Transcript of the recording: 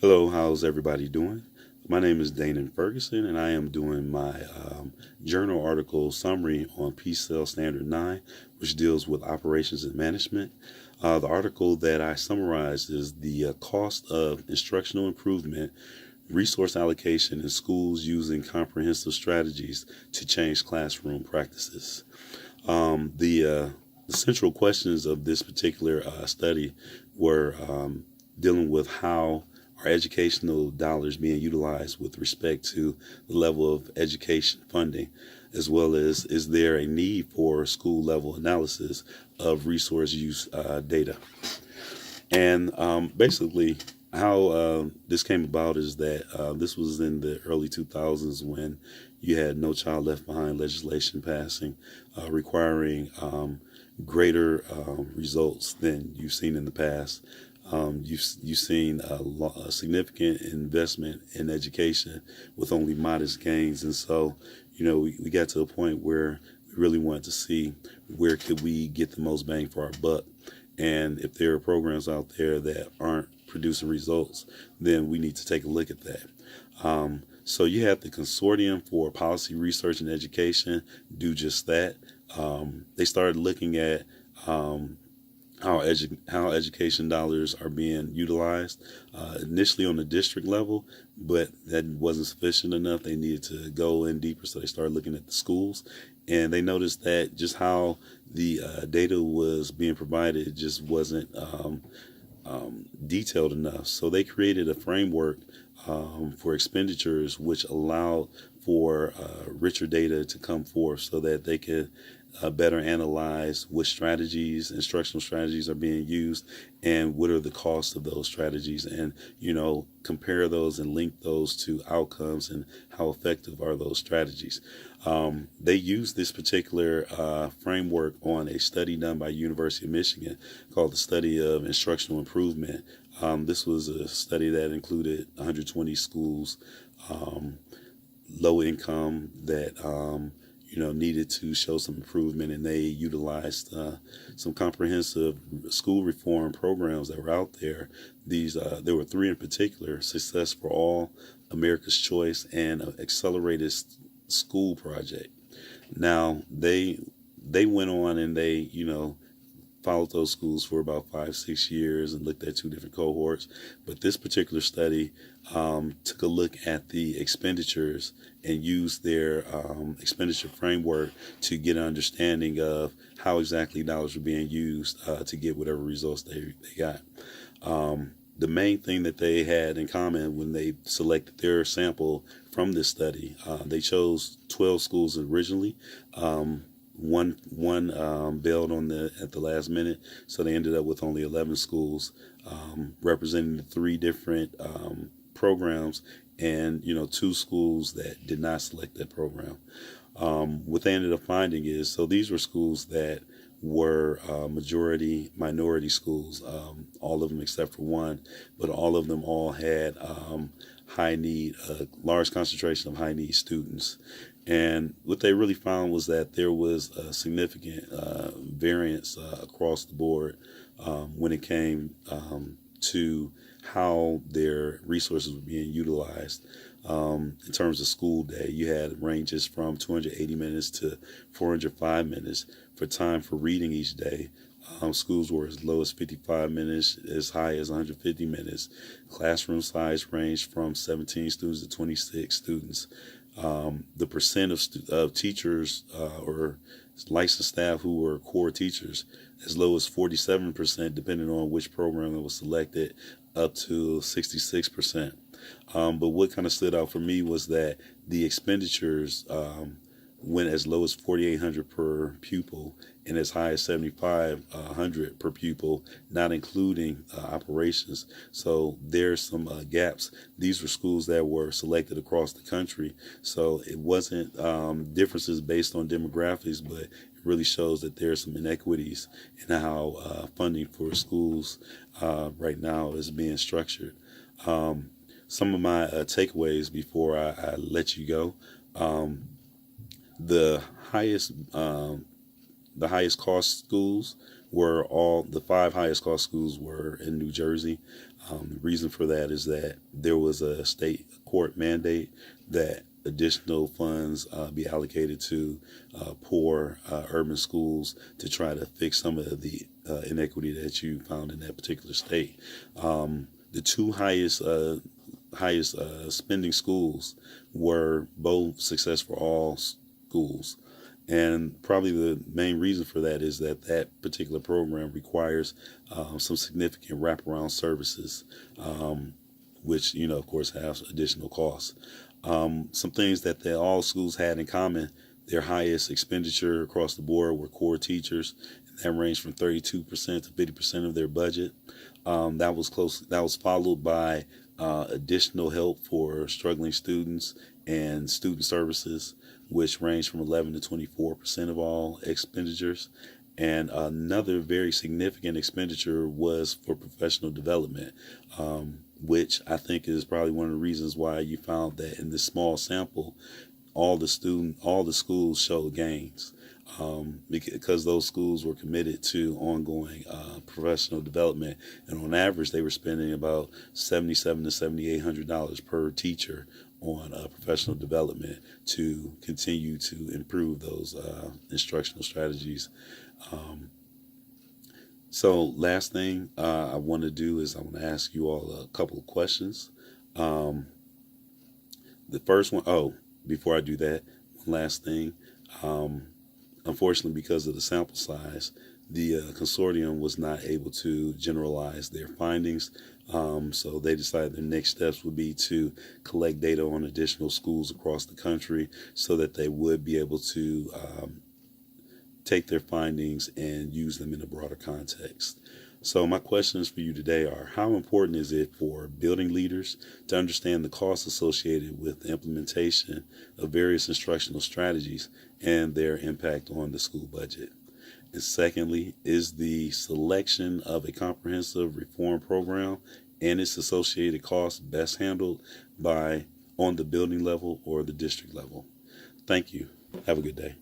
Hello, how's everybody doing? My name is Dana Ferguson, and I am doing my journal article summary on PSEL Standard 9, which deals with operations and management. The article that I summarized is the cost of instructional improvement, resource allocation in schools using comprehensive strategies to change classroom practices. The central questions of this particular study were dealing with how are educational dollars being utilized with respect to the level of education funding, as well as is there a need for school level analysis of resource use data. And basically, how this came about is that this was in the early 2000s when you had No Child Left Behind legislation passing, requiring greater results than you've seen in the past. You've seen a significant investment in education with only modest gains, and so we got to a point where we really wanted to see where could we get the most bang for our buck, and if there are programs out there that aren't producing results, then we need to take a look at that. So you have the Consortium for Policy Research and Education do just that. They started looking at how education dollars are being utilized initially on the district level, but that wasn't sufficient enough. They needed to go in deeper, so they started looking at the schools, and they noticed that just how the data was being provided just wasn't detailed enough. So they created a framework for expenditures which allowed for richer data to come forth so that they could better analyze what strategies, instructional strategies are being used and what are the costs of those strategies, and compare those and link those to outcomes and how effective are those strategies. They use this particular framework on a study done by University of Michigan called the Study of Instructional Improvement. This was a study that included 120 schools, low income, that needed to show some improvement, and they utilized some comprehensive school reform programs that were out there. There were three in particular: Success for All, America's Choice, and Accelerated School Project. Now they went on and they followed those schools for about 5-6 years and looked at two different cohorts. But this particular study took a look at the expenditures and used their expenditure framework to get an understanding of how exactly dollars were being used to get whatever results they got. The main thing that they had in common when they selected their sample from this study, they chose 12 schools originally. One bailed at the last minute, so they ended up with only 11 schools representing the three different programs, and two schools that did not select that program. What they ended up finding is, so these were schools that were majority minority schools, all of them except for one, but all of them all had high need, large concentration of high need students. And what they really found was that there was a significant variance across the board when it came to how their resources were being utilized. In terms of school day, you had ranges from 280 minutes to 405 minutes for time for reading each day. Schools were as low as 55 minutes, as high as 150 minutes. Classroom size ranged from 17 students to 26 students. The percent of teachers or licensed staff who were core teachers, as low as 47%, depending on which program that was selected, up to 66%. But what kind of stood out for me was that the expenditures went as low as 4,800 per pupil and as high as 7,500 per pupil, not including operations. So there's some gaps. These were schools that were selected across the country, so it wasn't differences based on demographics, but it really shows that there's some inequities in how funding for schools right now is being structured. Some of my takeaways before I let you go. The highest cost schools were all the five highest cost schools were in New Jersey. The reason for that is that there was a state court mandate that additional funds be allocated to poor urban schools to try to fix some of the inequity that you found in that particular state. The two highest spending schools were both Success for All schools. And probably the main reason for that is that that particular program requires some significant wraparound services, which, of course, have additional costs. Some things that all schools had in common: their highest expenditure across the board were core teachers. That ranged from 32% to 50% of their budget. That was close. That was followed by additional help for struggling students and student services, which ranged from 11 to 24% of all expenditures. And another very significant expenditure was for professional development, which I think is probably one of the reasons why you found that in this small sample, all the schools showed gains, because those schools were committed to ongoing professional development, and on average they were spending about $7,700 to $7,800 per teacher on professional development to continue to improve those instructional strategies. So last thing I want to do is I want to ask you all a couple of questions. The first one, before I do that, one last thing. Unfortunately, because of the sample size, the consortium was not able to generalize their findings. So they decided their next steps would be to collect data on additional schools across the country so that they would be able to take their findings and use them in a broader context. So my questions for you today are: how important is it for building leaders to understand the costs associated with the implementation of various instructional strategies and their impact on the school budget? And secondly, is the selection of a comprehensive reform program and its associated costs best handled on the building level or the district level? Thank you. Have a good day.